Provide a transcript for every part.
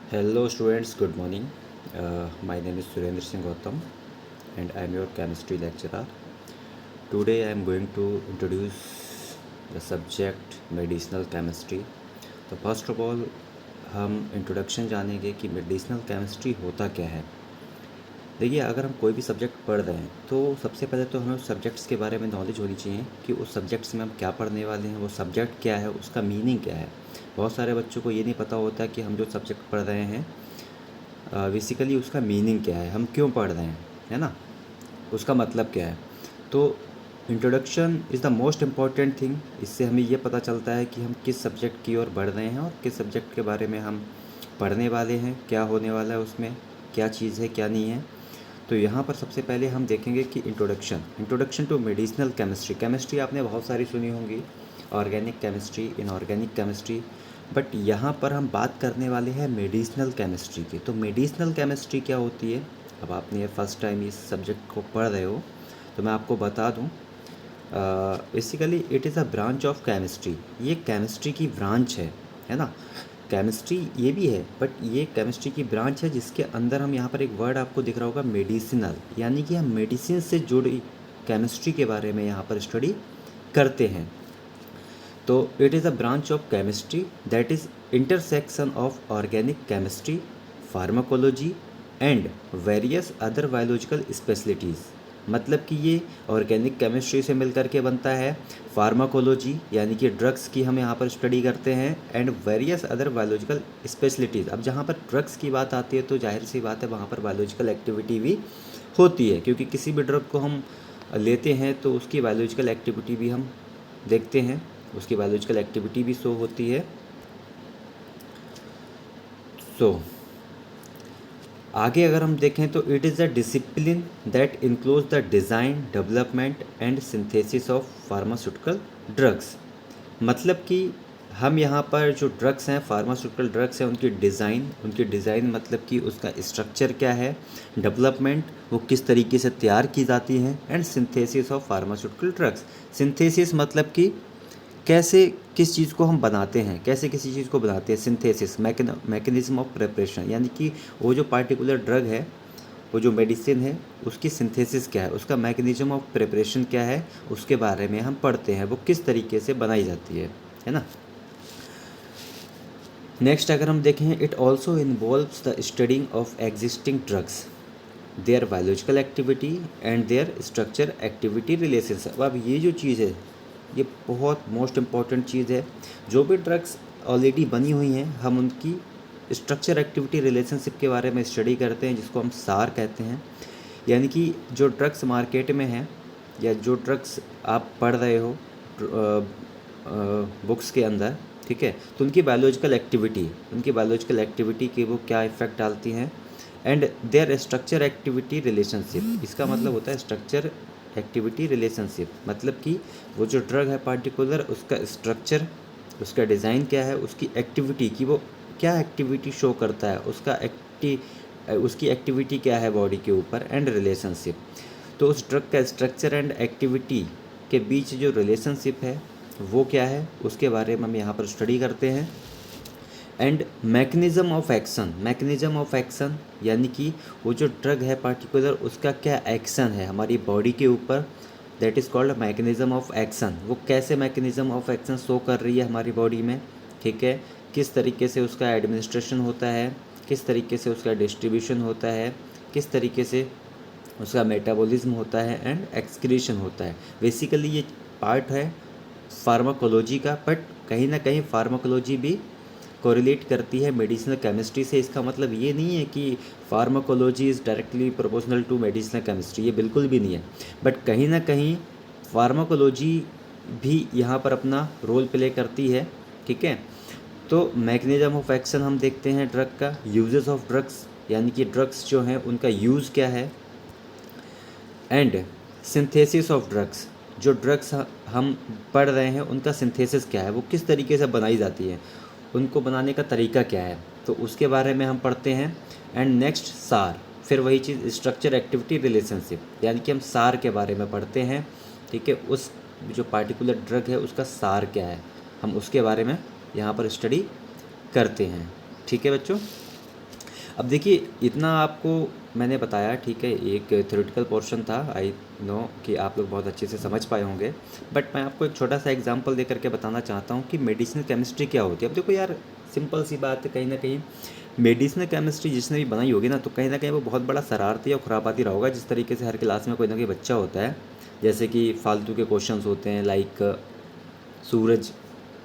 Hello students, good morning. My name is Surendra Singh Gautam and I am your chemistry lecturer. Today I am going to introduce the subject medicinal chemistry. तो first of all हम introduction जानेंगे कि medicinal chemistry होता क्या है। देखिए, अगर हम कोई भी सब्जेक्ट पढ़ रहे हैं तो सबसे पहले तो हमें उस सब्जेक्ट्स के बारे में नॉलेज होनी चाहिए कि उस सब्जेक्ट्स में हम क्या पढ़ने वाले हैं, वो सब्जेक्ट क्या है, उसका मीनिंग क्या है। बहुत सारे बच्चों को ये नहीं पता होता कि हम जो सब्जेक्ट पढ़ रहे हैं बेसिकली उसका मीनिंग क्या है, हम क्यों पढ़ रहे हैं, है ना, उसका मतलब क्या है। तो introduction is the most important thing. इससे हमें ये पता चलता है कि हम किस सब्जेक्ट की ओर बढ़ रहे हैं और किस सब्जेक्ट के बारे में हम पढ़ने वाले हैं, क्या होने वाला है उसमें, क्या चीज़ है क्या नहीं है। तो यहाँ पर सबसे पहले हम देखेंगे कि इंट्रोडक्शन टू मेडिसिनल केमिस्ट्री आपने बहुत सारी सुनी होंगी, organic chemistry, inorganic chemistry, but यहाँ पर हम बात करने वाले हैं मेडिसिनल केमिस्ट्री की। तो मेडिसिनल केमिस्ट्री क्या होती है, अब आपने ये फर्स्ट टाइम इस सब्जेक्ट को पढ़ रहे हो तो मैं आपको बता दूँ। Basically it is a branch of chemistry, ये केमिस्ट्री की ब्रांच है ना। केमिस्ट्री ये भी है बट ये केमिस्ट्री की ब्रांच है जिसके अंदर हम यहाँ पर एक वर्ड आपको दिख रहा होगा मेडिसिनल, यानी कि हम मेडिसिन से जुड़ी केमिस्ट्री के बारे में यहाँ पर स्टडी करते हैं। तो it is a branch of chemistry that is intersection of organic chemistry, pharmacology and various other biological specialities. मतलब कि ये ऑर्गेनिक केमिस्ट्री से मिलकर के बनता है, फार्माकोलॉजी यानी कि ड्रग्स की हम यहाँ पर स्टडी करते हैं, and various other biological specialities. अब जहाँ पर ड्रग्स की बात आती है तो जाहिर सी बात है वहाँ पर बायोलॉजिकल एक्टिविटी भी होती है, क्योंकि किसी भी ड्रग को हम लेते हैं तो उसकी बायोलॉजिकल एक्टिविटी भी हम देखते हैं, उसकी बायोलॉजिकल एक्टिविटी भी शो होती है। सो आगे अगर हम देखें तो it is a discipline that includes the design, development and synthesis of pharmaceutical drugs. मतलब कि हम यहाँ पर जो ड्रग्स हैं, फार्मास्यूटिकल ड्रग्स हैं, उनकी डिज़ाइन मतलब कि उसका स्ट्रक्चर क्या है, डेवलपमेंट वो किस तरीके से तैयार की जाती हैं, and synthesis of pharmaceutical drugs. Synthesis मतलब कि कैसे किस चीज़ को हम बनाते हैं, कैसे किसी चीज़ को बनाते हैं। सिंथेसिस मैकेनिज्म ऑफ प्रिपरेशन, यानी कि वो जो पार्टिकुलर ड्रग है, वो जो मेडिसिन है, उसकी सिंथेसिस क्या है, उसका मैकेनिज्म ऑफ प्रिपरेशन क्या है, उसके बारे में हम पढ़ते हैं, वो किस तरीके से बनाई जाती है ना। नेक्स्ट अगर हम देखें, it also involves the studding of existing drugs, their biological activity and their structure activity relationship. अब ये जो चीज़ है ये बहुत मोस्ट इम्पॉर्टेंट चीज़ है। जो भी ड्रग्स ऑलरेडी बनी हुई हैं हम उनकी स्ट्रक्चर एक्टिविटी रिलेशनशिप के बारे में स्टडी करते हैं, जिसको हम सार कहते हैं। यानी कि जो ड्रग्स मार्केट में हैं या जो ड्रग्स आप पढ़ रहे हो बुक्स के अंदर, ठीक है, तो उनकी बायोलॉजिकल एक्टिविटी की वो क्या इफ़ेक्ट डालती हैं, and their structure activity relationship. इसका मतलब होता है स्ट्रक्चर एक्टिविटी रिलेशनशिप, मतलब कि वो जो ड्रग है पार्टिकुलर, उसका स्ट्रक्चर, उसका डिज़ाइन क्या है, उसकी एक्टिविटी की वो क्या एक्टिविटी शो करता है, उसकी एक्टिविटी क्या है बॉडी के ऊपर, एंड रिलेशनशिप। तो उस ड्रग का स्ट्रक्चर एंड एक्टिविटी के बीच जो रिलेशनशिप है वो क्या है, उसके बारे में हम यहाँ पर स्टडी करते हैं। एंड मैकेनिज़्म ऑफ एक्शन यानी कि वो जो ड्रग है पार्टिकुलर, उसका क्या एक्शन है हमारी बॉडी के ऊपर, that is called mechanism of action. वो कैसे मैकेनिज़्म ऑफ एक्शन शो कर रही है हमारी बॉडी में, ठीक है, किस तरीके से उसका एडमिनिस्ट्रेशन होता है, किस तरीके से उसका डिस्ट्रीब्यूशन होता है, किस तरीके से उसका मेटाबॉलिज्म होता है एंड एक्सक्रीशन होता है। बेसिकली ये पार्ट है फार्माकोलॉजी का, बट कहीं ना कहीं फार्माकोलॉजी भी कोरिलेट करती है मेडिसिनल केमिस्ट्री से। इसका मतलब ये नहीं है कि pharmacology is directly proportional to medicinal chemistry, ये बिल्कुल भी नहीं है, बट कहीं ना कहीं फार्माकोलॉजी भी यहाँ पर अपना रोल प्ले करती है, ठीक है। तो मैकेनिज्म ऑफ एक्शन हम देखते हैं ड्रग का, यूजेस ऑफ ड्रग्स यानी कि ड्रग्स जो हैं उनका यूज़ क्या है, एंड सिंथेसिस ऑफ ड्रग्स, जो ड्रग्स हम पढ़ रहे हैं उनका सिंथेसिस क्या है, वो किस तरीके से बनाई जाती है, उनको बनाने का तरीका क्या है, तो उसके बारे में हम पढ़ते हैं। एंड नेक्स्ट सार, फिर वही चीज़ स्ट्रक्चर एक्टिविटी रिलेशनशिप, यानी कि हम सार के बारे में पढ़ते हैं, ठीक है, उस जो पार्टिकुलर ड्रग है उसका सार क्या है, हम उसके बारे में यहाँ पर स्टडी करते हैं, ठीक है बच्चों। अब देखिए इतना आपको मैंने बताया, ठीक है, एक थ्योरेटिकल पोर्शन था, आई नो कि आप लोग बहुत अच्छे से समझ पाए होंगे, बट मैं आपको एक छोटा सा एग्जांपल दे करके बताना चाहता हूँ कि मेडिसिनल केमिस्ट्री क्या होती है। अब देखो यार, सिंपल सी बात है, कहीं ना कहीं मेडिसिनल केमिस्ट्री जिसने भी बनाई होगी ना, तो कहीं ना कहीं वो बहुत बड़ा शरारती और खुरापाती रहा होगा। जिस तरीके से हर क्लास में कोई ना कोई बच्चा होता है, जैसे कि फालतू के क्वेश्चंस होते हैं, लाइक सूरज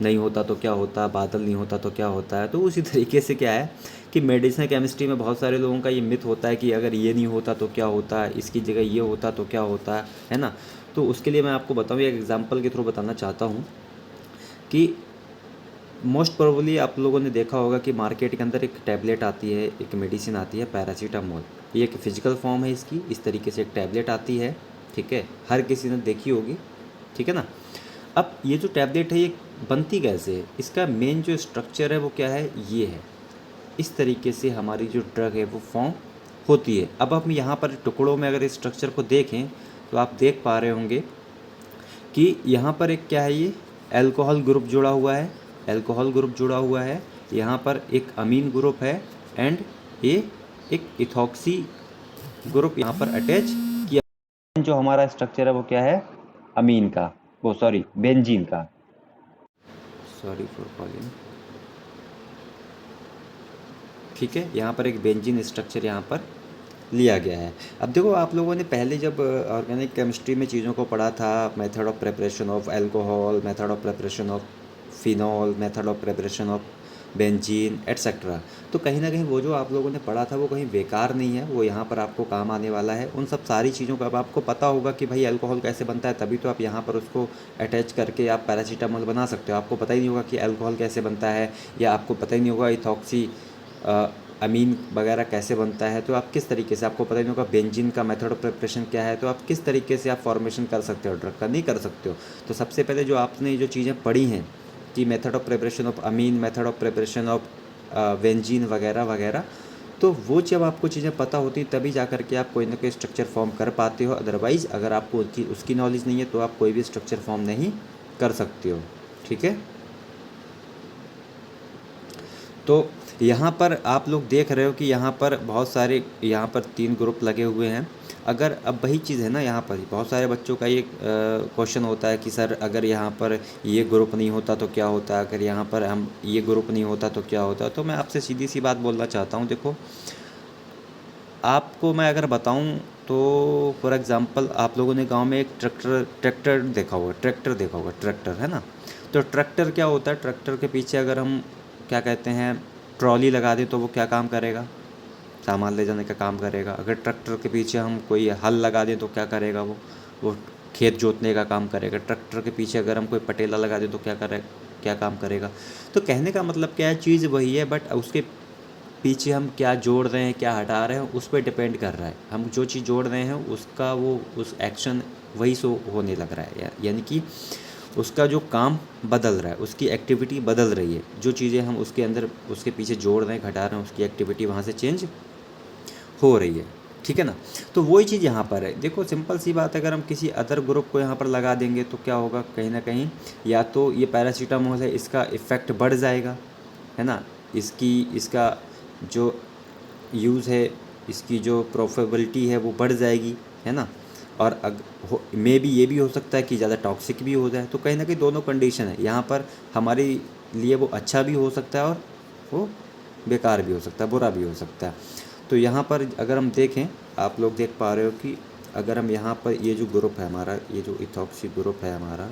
नहीं होता तो क्या होता, बादल नहीं होता तो क्या होता है। तो उसी तरीके से क्या है कि मेडिसिनल केमिस्ट्री में बहुत सारे लोगों का ये मिथ होता है कि अगर ये नहीं होता तो क्या होता है, इसकी जगह ये होता तो क्या होता है ना। तो उसके लिए मैं आपको बताऊँ, एक एग्जांपल के थ्रू बताना चाहता हूँ कि मोस्ट प्रोबेबली आप लोगों ने देखा होगा कि मार्केट के अंदर एक टैबलेट आती है, एक मेडिसिन आती है पैरासीटामोल। ये एक फिजिकल फॉर्म है इसकी, इस तरीके से एक टैबलेट आती है, ठीक है, हर किसी ने देखी होगी, ठीक है ना। अब ये जो टैबलेट है ये बनती कैसे है, इसका मेन जो स्ट्रक्चर है वो क्या है, ये है। इस तरीके से हमारी जो ड्रग है वो फॉर्म होती है। अब हम यहाँ पर टुकड़ों में अगर इस स्ट्रक्चर को देखें तो आप देख पा रहे होंगे कि यहाँ पर एक क्या है, ये अल्कोहल ग्रुप जुड़ा हुआ है, अल्कोहल ग्रुप जुड़ा हुआ है, यहाँ पर एक अमीन ग्रुप है, एंड ये एक इथॉक्सी ग्रुप यहाँ पर अटैच किया। जो हमारा स्ट्रक्चर है वो क्या है, अमीन का, वो सॉरी बेंजीन का, सॉरी फॉर कॉलिंग, ठीक है, यहाँ पर एक बेंजीन स्ट्रक्चर यहाँ पर लिया गया है। अब देखो आप लोगों ने पहले जब ऑर्गेनिक केमिस्ट्री में चीज़ों को पढ़ा था, method of preparation of alcohol, method of preparation of phenol, method of preparation of benzene etcetera, तो कहीं ना कहीं वो जो आप लोगों ने पढ़ा था वो कहीं बेकार नहीं है, वो यहाँ पर आपको काम आने वाला है। उन सब सारी चीज़ों का अब आपको पता होगा कि भाई अल्कोहल कैसे बनता है, तभी तो आप यहाँ पर उसको अटैच करके आप पैरासीटामोल बना सकते हो। आपको पता ही नहीं होगा कि अल्कोहल कैसे बनता है, या आपको पता ही नहीं होगा इथॉक्सी अमीन वगैरह कैसे बनता है, तो आप किस तरीके से, आपको पता ही नहीं होगा बेंजीन का मेथड ऑफ प्रिपरेशन क्या है, तो आप किस तरीके से आप फॉर्मेशन कर सकते हो ड्रग का, नहीं कर सकते हो। तो सबसे पहले जो आपने जो चीज़ें पढ़ी हैं कि method of preparation of amine, method of preparation of benzene वगैरह वगैरह, तो वो जब आपको चीज़ें पता होती हैं तभी जा कर के आप कोई ना कोई स्ट्रक्चर फॉर्म कर पाते हो। अदरवाइज़ अगर आपको उसकी नॉलेज नहीं है तो आप कोई भी स्ट्रक्चर फॉर्म नहीं कर सकते हो, ठीक है। तो यहाँ पर आप लोग देख रहे हो कि यहाँ पर बहुत सारे, यहाँ पर 3 ग्रुप लगे हुए हैं। अगर अब वही चीज़ है ना, यहाँ पर बहुत सारे बच्चों का ये क्वेश्चन होता है कि सर अगर यहाँ पर ये ग्रुप नहीं होता तो क्या होता, अगर यहाँ पर हम ये ग्रुप नहीं होता तो क्या होता। तो मैं आपसे सीधी सी बात बोलना चाहता हूँ, देखो आपको मैं अगर बताऊँ तो फॉर एग्ज़ाम्पल आप लोगों ने गांव में एक ट्रैक्टर देखा होगा, ट्रैक्टर है ना। तो ट्रैक्टर क्या होता है, ट्रैक्टर के पीछे अगर हम क्या कहते हैं ट्रॉली लगा दें तो वो क्या काम करेगा, सामान ले जाने का काम करेगा। अगर ट्रैक्टर के पीछे हम कोई हल लगा दें तो क्या करेगा, वो खेत जोतने का काम करेगा। ट्रैक्टर के पीछे अगर हम कोई पटेला लगा दें तो क्या काम करेगा। तो कहने का मतलब क्या है, चीज़ वही है, बट उसके पीछे हम क्या जोड़ रहे हैं, क्या हटा रहे हैं, उस पर डिपेंड कर रहा है। हम जो चीज़ जोड़ रहे हैं उसका वो उस एक्शन वही सो होने लग रहा है, यानी कि उसका जो काम बदल रहा है, उसकी एक्टिविटी बदल रही है। जो चीज़ें हम उसके अंदर उसके पीछे जोड़ रहे हैं, घटा रहे हैं, उसकी एक्टिविटी वहाँ से चेंज हो रही है, ठीक है ना। तो वही चीज़ यहाँ पर है। देखो सिंपल सी बात है, अगर हम किसी अदर ग्रुप को यहाँ पर लगा देंगे तो क्या होगा, कहीं ना कहीं या तो ये पैरासीटामोल है इसका इफ़ेक्ट बढ़ जाएगा, है ना, इसका जो यूज़ है, इसकी जो प्रोफेबिलिटी है वो बढ़ जाएगी, है ना। और मे बी ये भी हो सकता है कि ज़्यादा टॉक्सिक भी हो जाए। तो कहीं ना कहीं दोनों कंडीशन है यहाँ पर, हमारे लिए वो अच्छा भी हो सकता है और वो बेकार भी हो सकता है, बुरा भी हो सकता है। तो यहाँ पर अगर हम देखें, आप लोग देख पा रहे हो कि अगर हम यहाँ पर ये जो ग्रुप है हमारा, ये जो इथॉक्सी ग्रुप है हमारा,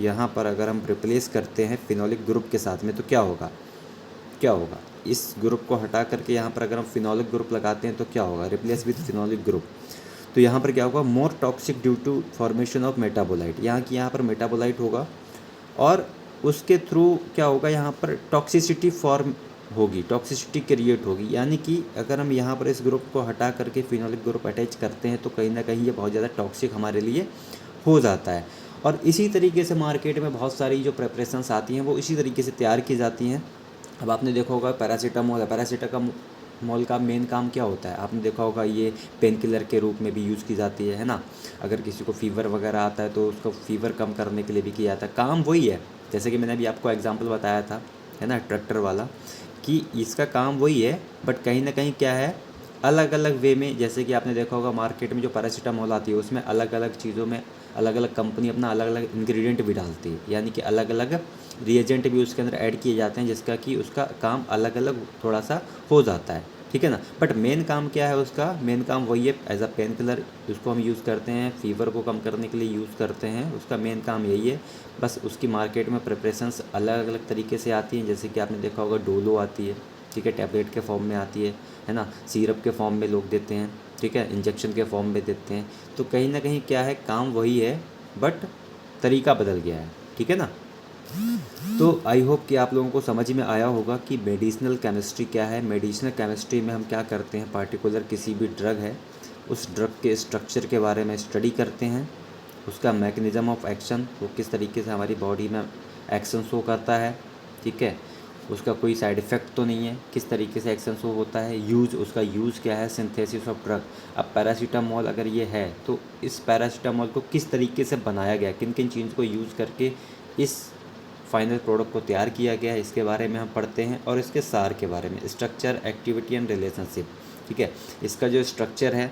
यहाँ पर अगर हम रिप्लेस करते हैं फिनोलिक ग्रुप के साथ में तो क्या होगा, इस ग्रुप को हटा करके यहाँ पर अगर हम फिनोलिक ग्रुप लगाते हैं तो क्या होगा, रिप्लेस विद फिनोलिक ग्रुप। तो यहाँ पर क्या होगा, more toxic due to formation of metabolite, यहाँ पर मेटाबोलाइट होगा और उसके थ्रू क्या होगा, यहाँ पर टॉक्सिसिटी फॉर्म होगी, टॉक्सिसिटी क्रिएट होगी। यानी कि अगर हम यहाँ पर इस ग्रुप को हटा करके फिनोलिक ग्रुप अटैच करते हैं तो कहीं ना कहीं ये बहुत ज़्यादा टॉक्सिक हमारे लिए हो जाता है। और इसी तरीके से मार्केट में बहुत सारी जो प्रिपरेशंस आती हैं वो इसी तरीके से तैयार की जाती हैं। अब आपने देखा होगा पैरासीटामोल है, पैरासीटामोल का मेन काम क्या होता है, आपने देखा होगा ये पेन किलर के रूप में भी यूज़ की जाती है ना। अगर किसी को फीवर वगैरह आता है तो उसको फीवर कम करने के लिए भी किया जाता है, काम वही है। जैसे कि मैंने अभी आपको एग्जांपल बताया था, है ना, ट्रैक्टर वाला, कि इसका काम वही है, बट कहीं ना कहीं क्या है, अलग अलग वे में। जैसे कि आपने देखा होगा मार्केट में जो पैरासीटामोल आती है उसमें अलग अलग चीज़ों में अलग अलग कंपनी अपना अलग अलग इंग्रेडिएंट भी डालती है, यानी कि अलग अलग रिएजेंट भी उसके अंदर ऐड किए जाते हैं, जिसका कि उसका काम अलग अलग थोड़ा सा हो जाता है, ठीक है ना। बट मेन काम क्या है उसका, मेन काम वही है, एज अ पेन किलर उसको हम यूज़ करते हैं, फीवर को कम करने के लिए यूज़ करते हैं, उसका मेन काम यही है। बस उसकी मार्केट में प्रिपरेशंस अलग अलग तरीके से आती हैं, जैसे कि आपने देखा होगा डोलो आती है, ठीक है, टैबलेट के फॉर्म में आती है ना, सिरप के फॉर्म में लोग देते हैं, ठीक है, इंजेक्शन के फॉर्म में देते हैं। तो कहीं ना कहीं क्या है, काम वही है बट तरीका बदल गया है, ठीक है ना। तो आई होप कि आप लोगों को समझ में आया होगा कि मेडिसिनल केमिस्ट्री क्या है। मेडिसिनल केमिस्ट्री में हम क्या करते हैं, पार्टिकुलर किसी भी ड्रग है उस ड्रग के स्ट्रक्चर के बारे में स्टडी करते हैं, उसका मैकेनिज़्म ऑफ एक्शन, वो किस तरीके से हमारी बॉडी में एक्शन शो करता है, ठीक है, उसका कोई साइड इफ़ेक्ट तो नहीं है, किस तरीके से एक्शन शो होता है, यूज़, उसका यूज़ क्या है, सिंथेसिस ऑफ ड्रग। अब पैरासीटामोल अगर ये है तो इस पैरासीटामोल को किस तरीके से बनाया गया, किन किन चीज़ को यूज़ करके इस फाइनल प्रोडक्ट को तैयार किया गया है, इसके बारे में हम पढ़ते हैं, और इसके सार के बारे में, स्ट्रक्चर, एक्टिविटी एंड रिलेशनशिप, ठीक है, इसका जो स्ट्रक्चर है,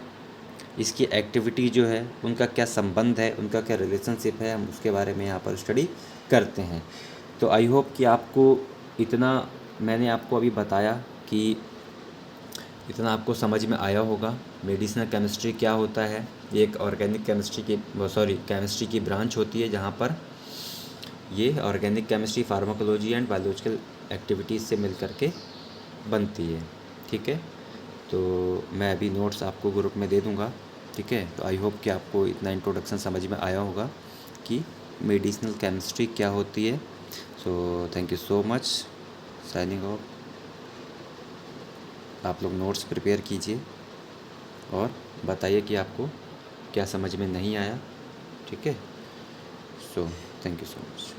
इसकी एक्टिविटी जो है, उनका क्या संबंध है, उनका क्या रिलेशनशिप है, हम उसके बारे में यहाँ पर स्टडी करते हैं। तो आई होप कि आपको इतना मैंने आपको अभी बताया कि इतना आपको समझ में आया होगा। मेडिसिनल केमिस्ट्री क्या होता है, ये एक ऑर्गेनिक केमिस्ट्री की केमिस्ट्री की ब्रांच होती है, जहाँ पर ये organic chemistry pharmacology and biological activities से मिल कर के बनती है, ठीक है। तो मैं अभी नोट्स आपको ग्रुप में दे दूँगा, ठीक है। तो आई होप कि आपको इतना इंट्रोडक्शन समझ में आया होगा कि मेडिसिनल केमिस्ट्री क्या होती है। So thank you so much, signing off. आप लोग नोट्स प्रिपेयर कीजिए और बताइए कि आपको क्या समझ में नहीं आया, ठीक है। So thank you so much.